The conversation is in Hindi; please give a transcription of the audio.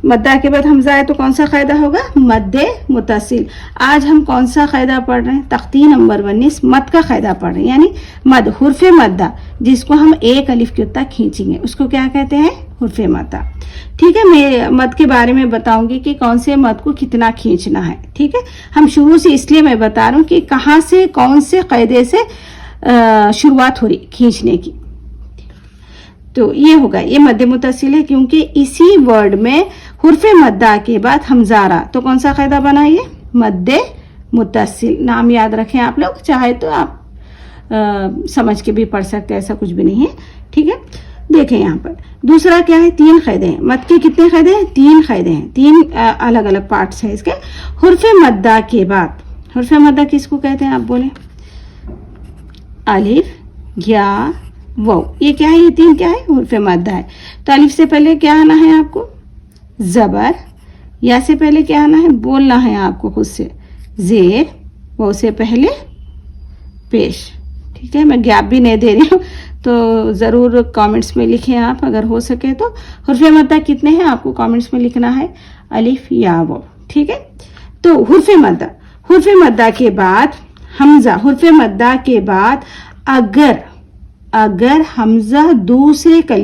मद्दा के बाद हमजा है तो कौन सा कायदा होगा? मद्दे मुत्तसिल। आज हम कौन सा कायदा पढ़ रहे हैं? तख्ती नंबर 19 मद का कायदा पढ़ रहे हैं, यानी मद हुर्फे मद्दा जिसको हम एक अलिफ के उत्ता खींचेंगे उसको क्या कहते हैं? हुर्फे मद्दा। ठीक है, मैं मद के बारे में बताऊंगी कि कौन से मद को कितना खींचना है। ठीक है, हम शुरू से इसलिए मैं बता रहा हूँ कि कहाँ से कौन से कायदे से शुरुआत हो रही खींचने की। तो ये होगा, ये मद्दे मुत्तसिल है क्योंकि इसी वर्ड में हुर्फे मद्दा के बाद हमजारा, तो कौन सा कायदा बना? ये मद्दे मुत्तसिल। नाम याद रखें आप लोग, चाहे तो आप समझ के भी पढ़ सकते हैं, ऐसा कुछ भी नहीं है। ठीक है, देखें यहाँ पर दूसरा क्या है? 3 कायदे हैं। मद के कितने कायदे हैं? 3 कायदे हैं, 3 अलग अलग पार्ट्स हैं इसके। हुर्फे मद्दा के बाद, हुर्फे मद्दा किसको कहते हैं आप बोले? अलिफ या वो, ये क्या है? ये 3 क्या है? हुर्फे मद्दा है। तो अलिफ से पहले क्या आना है आपको? जबर। या से पहले क्या आना है? बोलना है आपको खुद से जेर। वो से पहले पेश। ठीक है, मैं गैप भी नहीं दे रही हूँ, तो ज़रूर कमेंट्स में लिखें आप अगर हो सके तो। हुर्फे मद्दा कितने हैं आपको कमेंट्स में लिखना है, अलिफ या वो। ठीक है, तो हुर्फे मद्दा, हुर्फे मद्दा के बाद हमजा, हुर्फे मद्दा के बाद अगर हमजा दूसरे कली